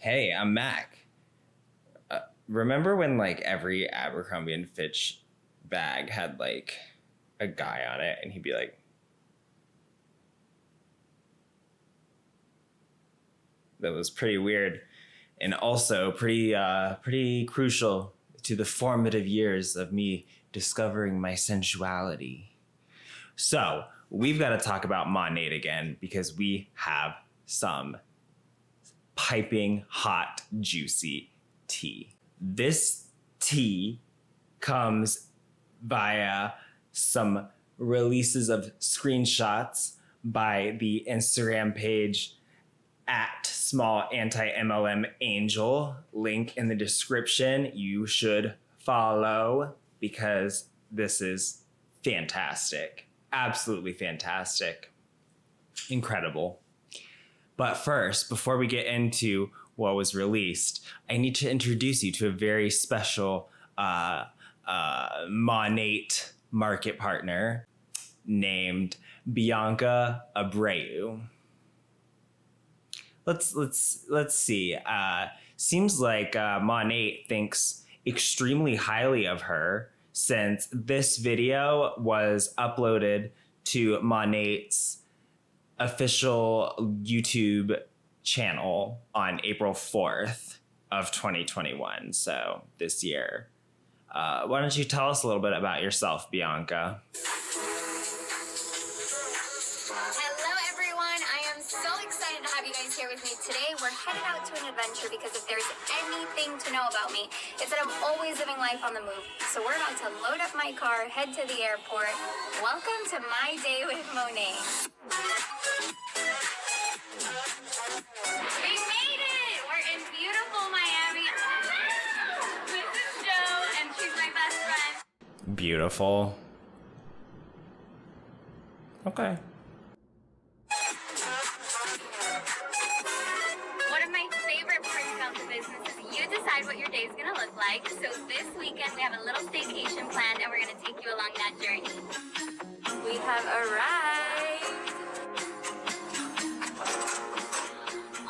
Hey, I'm Mack. Remember when like every Abercrombie and Fitch bag had like a guy on it and he'd be like, that was pretty weird and also pretty crucial to the formative years of me discovering my sensuality. So we've got to talk about Monet again because we have some piping hot, juicy tea. This tea comes via some releases of screenshots by the Instagram page at small anti-MLM angel, link in the description. You should follow because this is fantastic. Absolutely fantastic. Incredible. But first, before we get into what was released, I need to introduce you to a very special Monet market partner named Bianca Abreu. Let's see. Seems like Monet thinks extremely highly of her since this video was uploaded to Monet's official YouTube channel on April 4th of 2021. So this year. Why don't you tell us a little bit about yourself, Bianca? Hello everyone, I am so excited to have you guys here with me today. We're headed out to an adventure because if there's anything to know about me, it's that I'm always living life on the move. So we're about to load up my car, head to the airport. Welcome to my day with Monet. We made it! We're in beautiful Miami. This is Jo, and she's my best friend. Beautiful. Okay. One of my favorite parts about the business is you decide what your day is going to look like. So this weekend we have a little staycation planned and we're going to take you along that journey. We have arrived.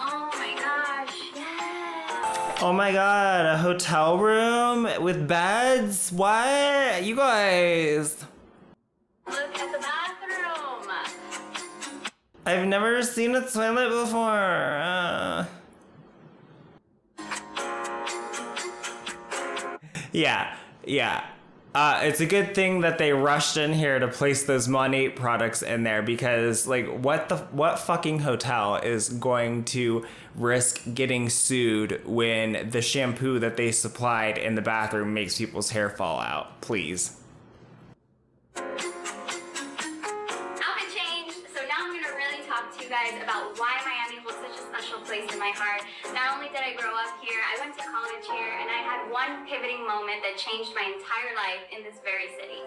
Oh my gosh, yes. Oh my god, a hotel room with beds? What? You guys. Look at the bathroom. I've never seen a toilet before. Yeah. It's a good thing that they rushed in here to place those Monet products in there because, like, what fucking hotel is going to risk getting sued when the shampoo that they supplied in the bathroom makes people's hair fall out? Please. Outfit change. So now I'm going to really talk to you guys about why Miami holds such a special place in my heart. Not only did I grow up here, I went to college here, and I had one pivoting moment that changed my entire life in this very city.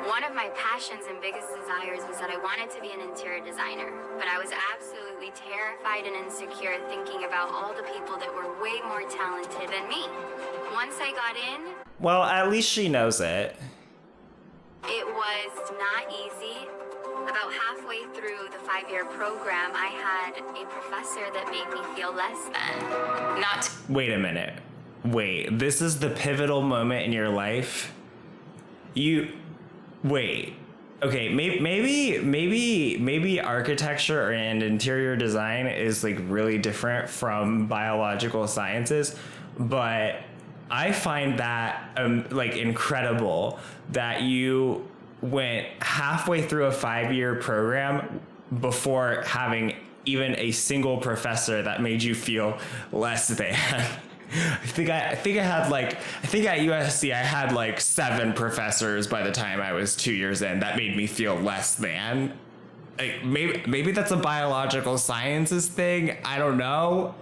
One of my passions and biggest desires was that I wanted to be an interior designer, but I was absolutely terrified and insecure thinking about all the people that were way more talented than me. Once I got in, Well, at least she knows it. it was not easy. About halfway through the 5-year program, I had a professor that made me feel less than. Wait a minute. Wait, this is the pivotal moment in your life? Wait. Okay, maybe architecture and interior design is like really different from biological sciences, but I find that like incredible that you went halfway through a 5-year program before having even a single professor that made you feel less than. I think at USC I had like 7 professors by the time I was 2 years in that made me feel less than. Like maybe that's a biological sciences thing. I don't know.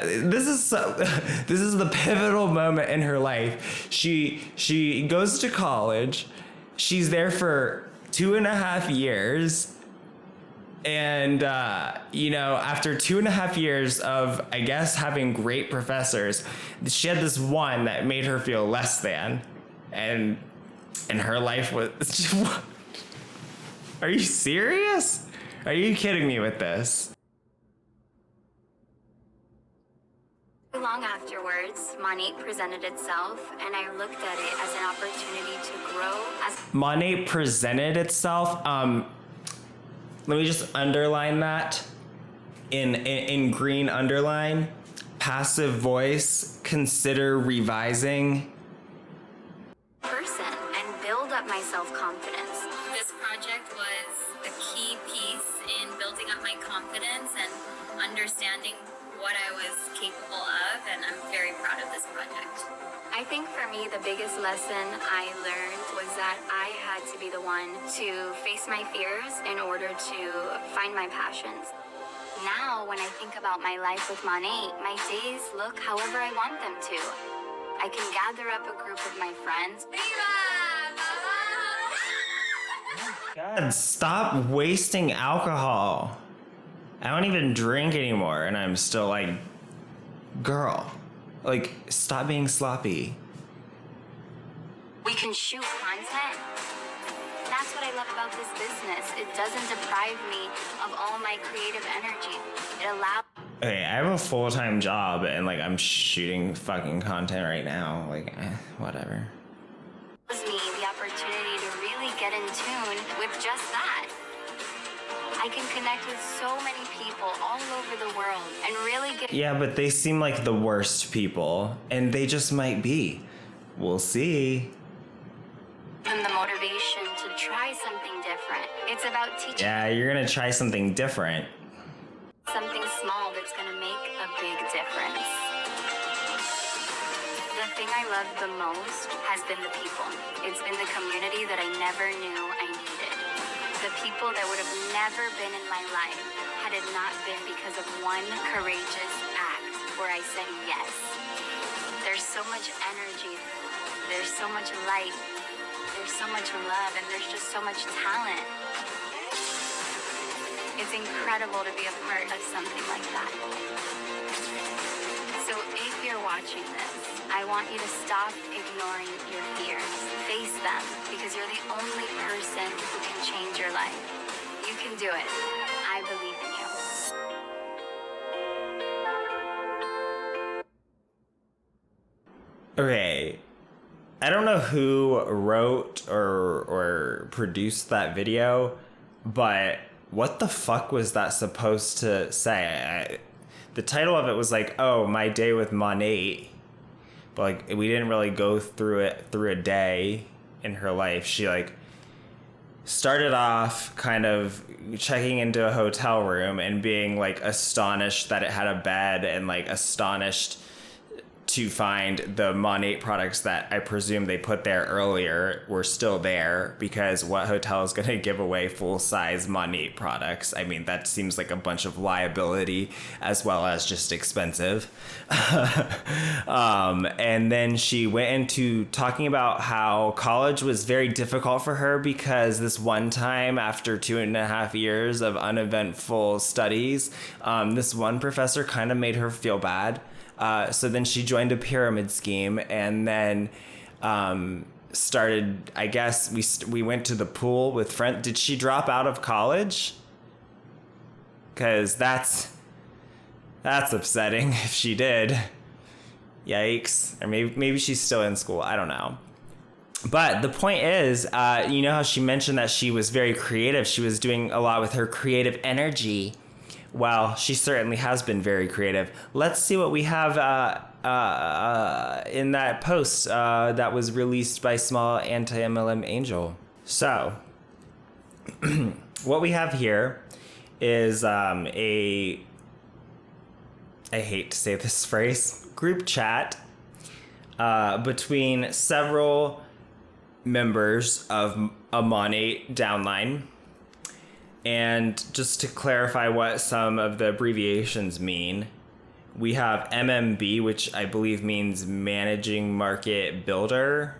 This is the pivotal moment in her life. She goes to college. She's there for 2.5 years. And, after 2.5 years of, I guess, having great professors, she had this one that made her feel less than. And her life was... Are you serious? Are you kidding me with this? Long afterwards, Monet presented itself, and I looked at it as an opportunity to grow as Monet presented itself. Let me just underline that in green underline. Passive voice. Consider revising. person and build up my self-confidence. This project was a key piece in building up my confidence and understanding what I was capable of, and I'm very proud of this project. I think for me, the biggest lesson I learned was that I had to be the one to face my fears in order to find my passions. Now, when I think about my life with Monet, my days look however I want them to. I can gather up a group of my friends. God, stop wasting alcohol. I don't even drink anymore, and I'm still like, girl, like, stop being sloppy. We can shoot content. That's what I love about this business. It doesn't deprive me of all my creative energy. It allows... Okay, I have a full-time job, and like, I'm shooting fucking content right now. Like, whatever. me the opportunity to really get in tune with just that. I can connect with so many people all over the world and really get... Yeah, but they seem like the worst people, and they just might be. We'll see. them the motivation to try something different. It's about teaching... Yeah, you're gonna try something different. something small that's gonna make a big difference. The thing I love the most has been the people. It's been the community that I never knew I needed. The people that would have never been in my life had it not been because of one courageous act where I said yes. There's so much energy. There's so much light. There's so much love, and there's just so much talent. It's incredible to be a part of something like that. So if you're watching this, I want you to stop ignoring your fears. Face them, because you're the only person who can change your life. You can do it. I believe in you. Okay, I don't know who wrote or produced that video, but what the fuck was that supposed to say? The title of it was like, oh, my day with Monet, but like we didn't really go through a day in her life. She like started off kind of checking into a hotel room and being like astonished that it had a bed, and like astonished to find the Monet products that I presume they put there earlier were still there, because what hotel is going to give away full-size Monet products? I mean, that seems like a bunch of liability as well as just expensive. And then she went into talking about how college was very difficult for her because this one time, after 2.5 years of uneventful studies, this one professor kind of made her feel bad. So then she joined a pyramid scheme, and then started, I guess, we went to the pool with friends. Did she drop out of college? Because that's upsetting if she did. Yikes. Or maybe she's still in school. I don't know. But the point is, you know how she mentioned that she was very creative. She was doing a lot with her creative energy. Well, she certainly has been very creative. Let's see what we have in that post that was released by Small Anti-MLM Angel. So, what we have here is I hate to say this phrase, group chat between several members of a Monet downline. And just to clarify what some of the abbreviations mean, we have MMB, which I believe means Managing Market Builder.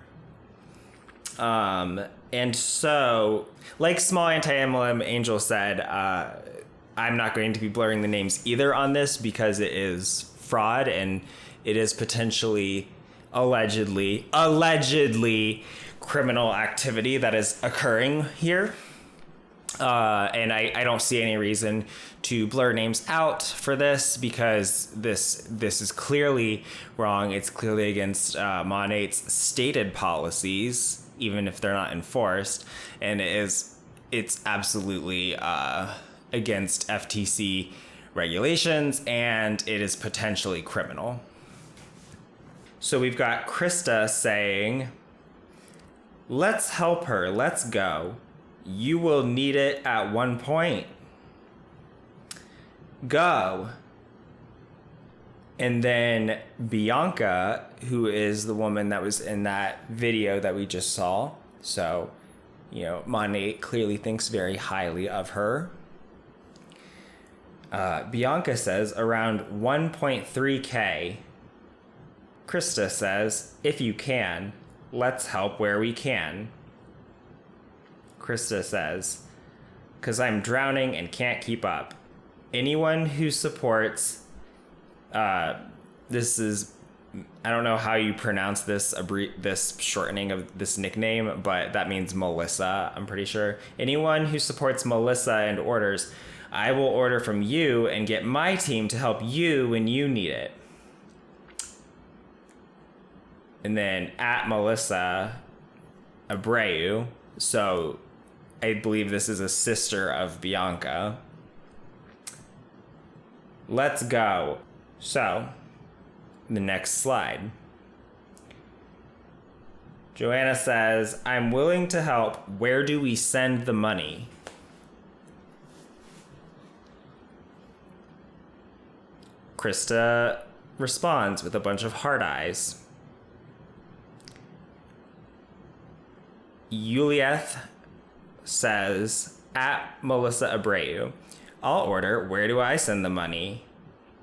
And so, like Small Anti-MLM Angel said, I'm not going to be blurring the names either on this because it is fraud and it is potentially, allegedly criminal activity that is occurring here. And I don't see any reason to blur names out for this, because this is clearly wrong. It's clearly against Monet's stated policies, even if they're not enforced, and it's absolutely against FTC regulations, and it is potentially criminal. So we've got Krista saying, "Let's help her. Let's go. You will need it at one point. Go." And then Bianca, who is the woman that was in that video that we just saw. So, Monet clearly thinks very highly of her. Bianca says around 1.3K. Krista says, "If you can, let's help where we can." Krista says, "'Cause I'm drowning and can't keep up. Anyone who supports," this is, I don't know how you pronounce this, this shortening of this nickname, but that means Melissa, I'm pretty sure. "Anyone who supports Melissa and orders, I will order from you and get my team to help you when you need it." And then at Melissa Abreu, so I believe this is a sister of Bianca. "Let's go." So, the next slide. Joanna says, "I'm willing to help. Where do we send the money?" Krista responds with a bunch of heart eyes. Julieth says, at Melissa Abreu, "I'll order. Where do I send the money?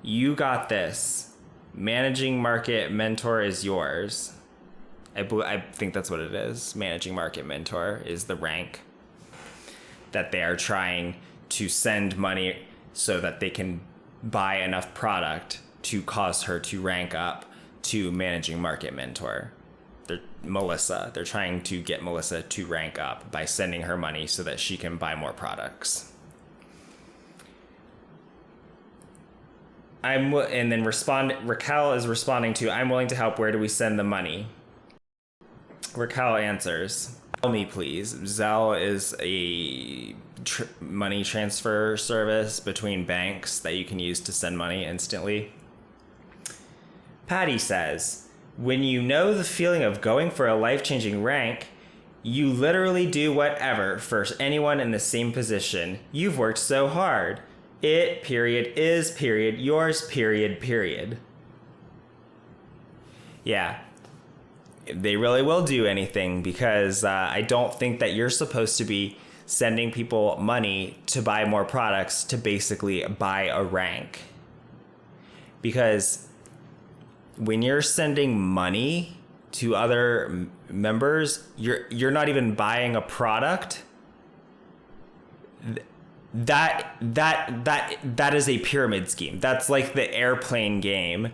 You got this. Managing market mentor is yours." I think that's what it is. Managing market mentor is the rank that they are trying to send money so that they can buy enough product to cause her to rank up to managing market mentor. They're trying to get Melissa to rank up by sending her money so that she can buy more products. And then Raquel is responding to, "I'm willing to help. Where do we send the money?" Raquel answers, "Tell me, please." Zelle is a money transfer service between banks that you can use to send money instantly. Patty says, "When you know the feeling of going for a life-changing rank, you literally do whatever for anyone in the same position. You've worked so hard. It, period, is, period, yours, period, period." Yeah, they really will do anything, because I don't think that you're supposed to be sending people money to buy more products to basically buy a rank. Because when you're sending money to other members, you're not even buying a product. That is a pyramid scheme. That's like the airplane game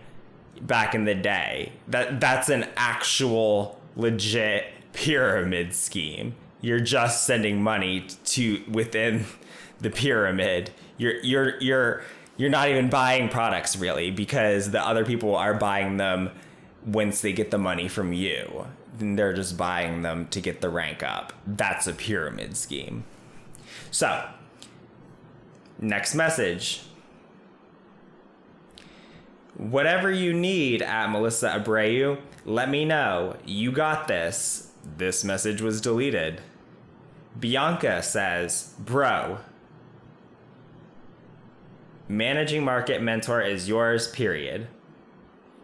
back in the day. That's an actual legit pyramid scheme. You're just sending money to within the pyramid. You're not even buying products really, because the other people are buying them once they get the money from you. Then they're just buying them to get the rank up. That's a pyramid scheme. So, next message. "Whatever you need at Melissa Abreu, let me know. You got this." This message was deleted. Bianca says, "Bro, managing market mentor is yours, period."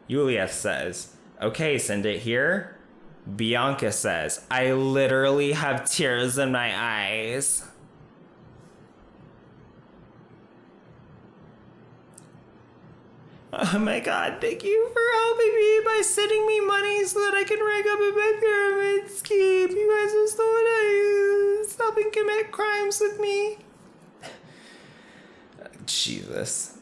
Juliet says, "Okay, send it here." Bianca says, "I literally have tears in my eyes." "Oh my God, thank you for helping me by sending me money so that I can rank up in my pyramid scheme. You guys are so nice, helping commit crimes with me." Jesus.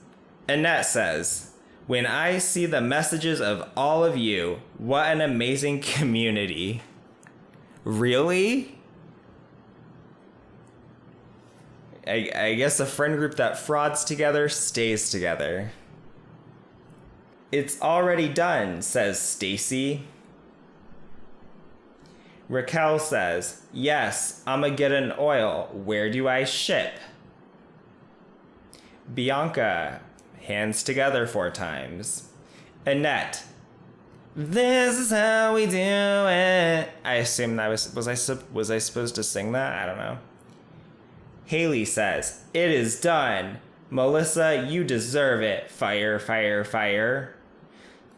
Annette says, "When I see the messages of all of you, what an amazing community." Really? I guess a friend group that frauds together stays together. It's already done, says Stacy. Raquel says, yes, I'ma get an oil. Where do I ship? Bianca, hands together 4 times. Annette, this is how we do it. I assume that was I supposed to sing that? I don't know. Haley says, it is done. Melissa, you deserve it. Fire, fire, fire.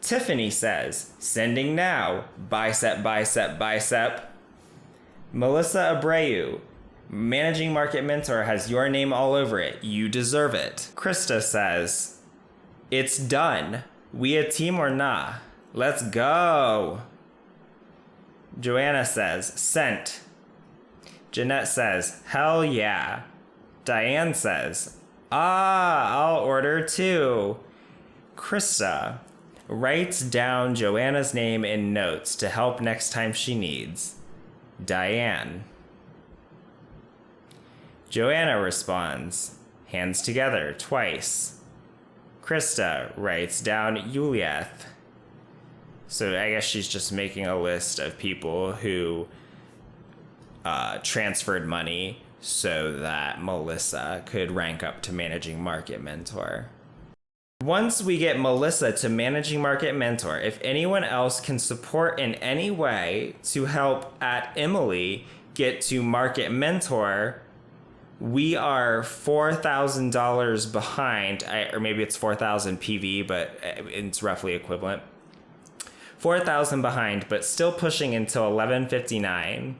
Tiffany says, sending now. Bicep, bicep, bicep. Melissa Abreu, managing market mentor, has your name all over it. You deserve it. Krista says, it's done. We a team or nah? Let's go. Joanna says, sent. Jeanette says, hell yeah. Diane says, I'll order too. Krista writes down Joanna's name in notes to help next time she needs. Diane. Joanna responds, hands together twice. Krista writes down Yulieth. So I guess she's just making a list of people who transferred money so that Melissa could rank up to managing market mentor. Once we get Melissa to managing market mentor, if anyone else can support in any way to help at Emily get to market mentor, we are $4,000 behind, or maybe it's 4,000 PV, but it's roughly equivalent. 4,000 behind, but still pushing until 11:59.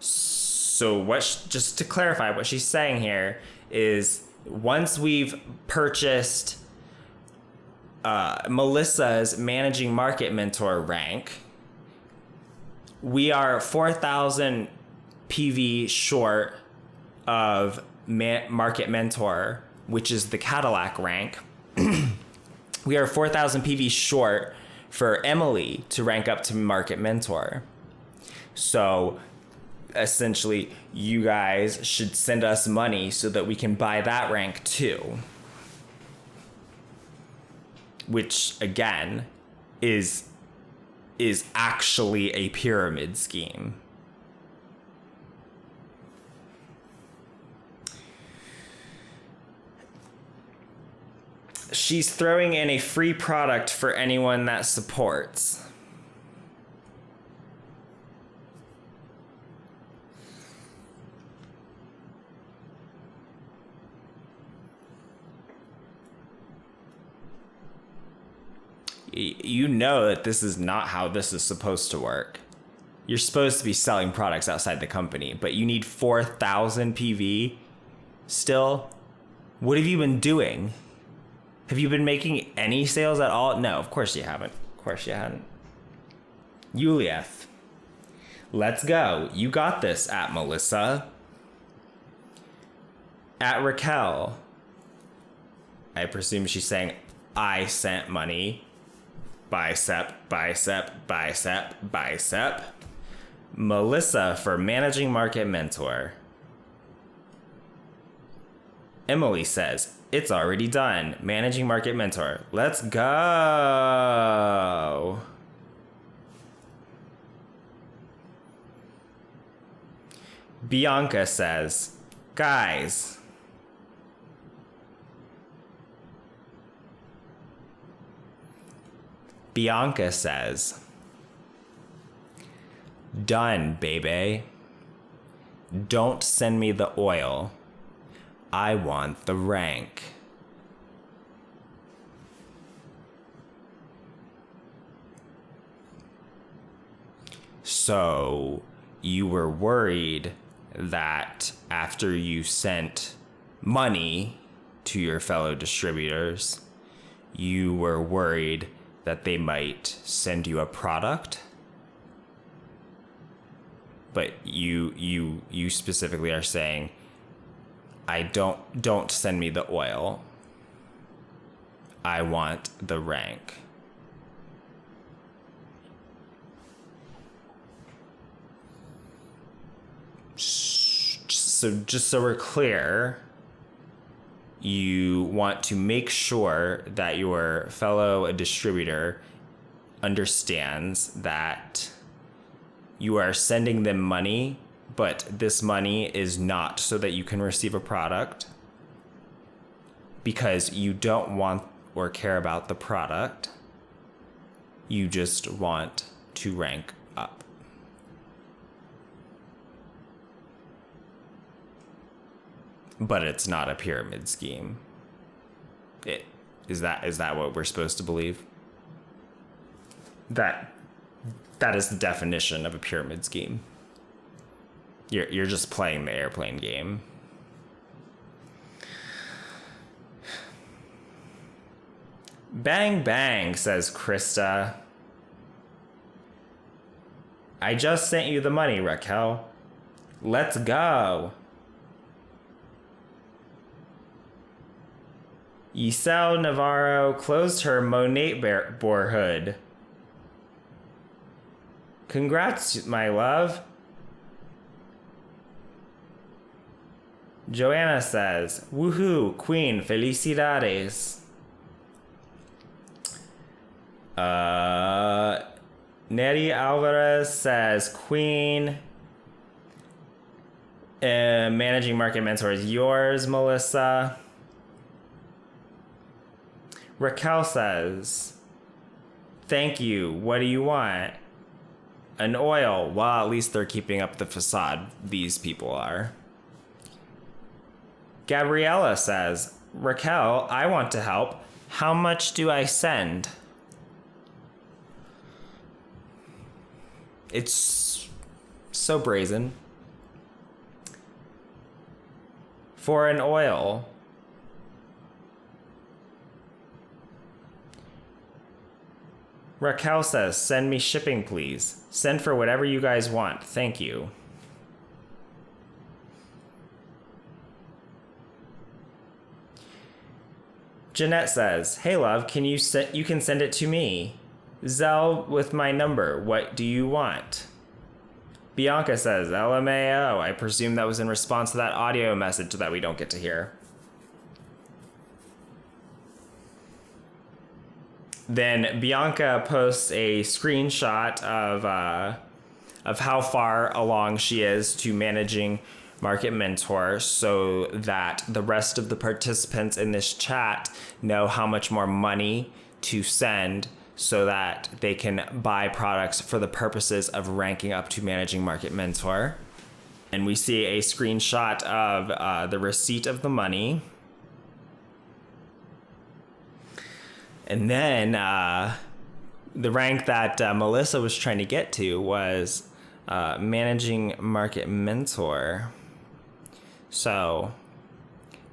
So just to clarify, what she's saying here is once we've purchased Melissa's managing market mentor rank, we are 4,000 PV short of market mentor, which is the Cadillac rank. We are 4,000 PV short for Emily to rank up to market mentor. So essentially, you guys should send us money so that we can buy that rank too. Which again is actually a pyramid scheme. She's throwing in a free product for anyone that supports. You know that this is not how this is supposed to work. You're supposed to be selling products outside the company, but you need 4,000 PV still? What have you been doing? Have you been making any sales at all? No, of course you haven't. Of course you hadn't. Yulieth. Let's go. You got this at Melissa. At Raquel. I presume she's saying, I sent money. Bicep, bicep, bicep, bicep. Melissa for managing market mentor. Emily says, it's already done. Managing market mentor. Let's go. Bianca says, guys. Bianca says, done, baby. Don't send me the oil. I want the rank. So you were worried that after you sent money to your fellow distributors, you were worried that they might send you a product? But you specifically are saying, don't send me the oil. I want the rank. So just so we're clear, you want to make sure that your fellow distributor understands that you are sending them money, but this money is not so that you can receive a product, because you don't want or care about the product. You just want to rank up. But it's not a pyramid scheme. Is that what we're supposed to believe? That is the definition of a pyramid scheme. You're just playing the airplane game. Bang bang, says Krista. I just sent you the money, Raquel. Let's go. Yisel Navarro closed her Monet boarhood. Congrats, my love. Joanna says, woohoo, queen, felicidades. Neri Alvarez says, queen, managing market mentor is yours, Melissa. Raquel says, thank you. What do you want? An oil. Well, at least they're keeping up the facade. These people are. Gabriella says, Raquel, I want to help. How much do I send? It's so brazen. For an oil. Raquel says, send me shipping, please. Send for whatever you guys want. Thank you. Jeanette says, hey, love, you can send it to me. Zelle with my number. What do you want? Bianca says, LMAO. I presume that was in response to that audio message that we don't get to hear. Then Bianca posts a screenshot of how far along she is to managing Market Mentor, so that the rest of the participants in this chat know how much more money to send, so that they can buy products for the purposes of ranking up to managing Market Mentor. And we see a screenshot of the receipt of the money. And then the rank that Melissa was trying to get to was managing Market Mentor. So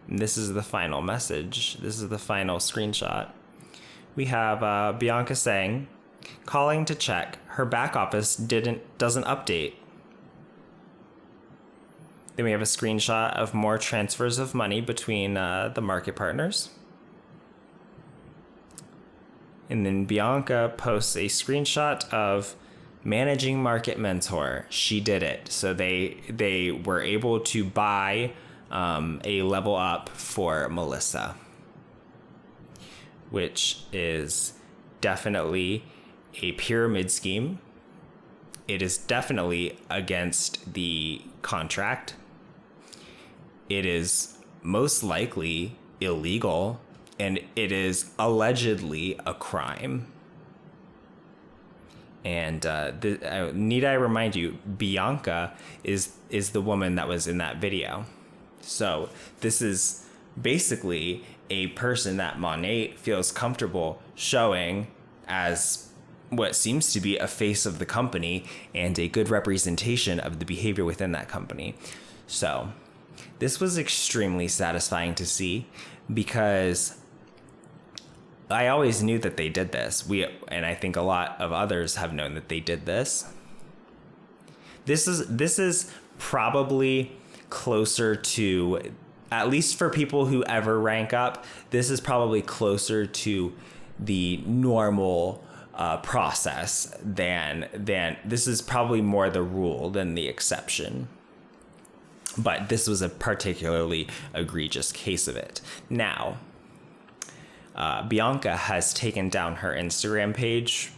this is the final message. This is the final screenshot. We have Bianca saying, calling to check. Her back office doesn't update. Then we have a screenshot of more transfers of money between the market partners. And then Bianca posts a screenshot of managing Market Mentor. She did it. So they were able to buy a level up for Melissa, which is definitely a pyramid scheme. It is definitely against the contract. It is most likely illegal, and it is allegedly a crime. And need I remind you, Bianca is the woman that was in that video. So this is basically a person that Monet feels comfortable showing as what seems to be a face of the company and a good representation of the behavior within that company. So this was extremely satisfying to see, because I always knew that they did this. And I think a lot of others have known that they did this. This is probably closer to, at least for people who ever rank up, this is probably closer to the normal process than this is probably more the rule than the exception. But this was a particularly egregious case of it. Now, Bianca has taken down her Instagram page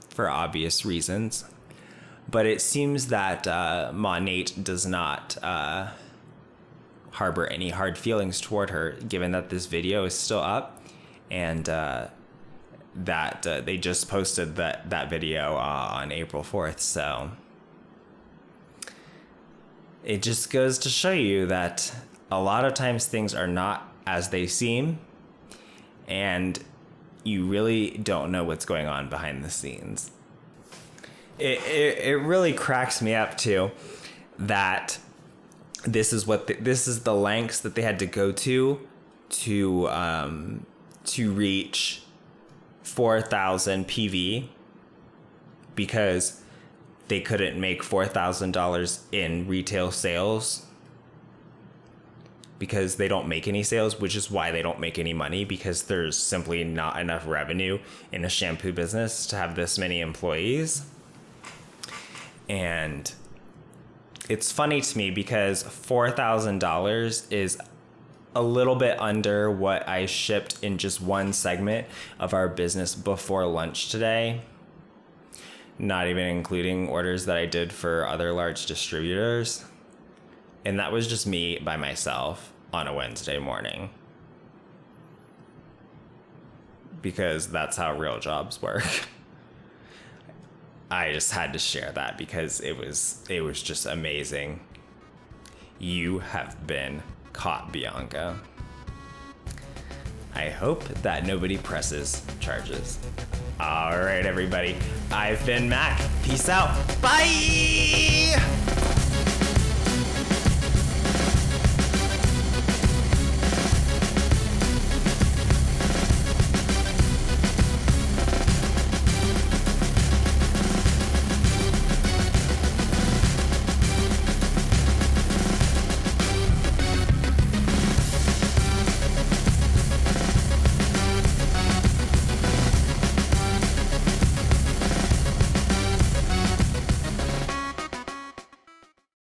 for obvious reasons, but it seems that Monet does not harbor any hard feelings toward her, given that this video is still up, and that they just posted that video on April 4th. So it just goes to show you that a lot of times things are not as they seem, and you really don't know what's going on behind the scenes. It really cracks me up too that this is the lengths that they had to go to reach 4,000 PV, because they couldn't make $4,000 in retail sales because they don't make any sales, which is why they don't make any money, because there's simply not enough revenue in a shampoo business to have this many employees. And it's funny to me because $4,000 is a little bit under what I shipped in just one segment of our business before lunch today, not even including orders that I did for other large distributors. And that was just me by myself on a Wednesday morning, because that's how real jobs work. I just had to share that because it was just amazing. You have been caught, Bianca. I hope that nobody presses charges. All right, everybody. I've been Mack. Peace out. Bye!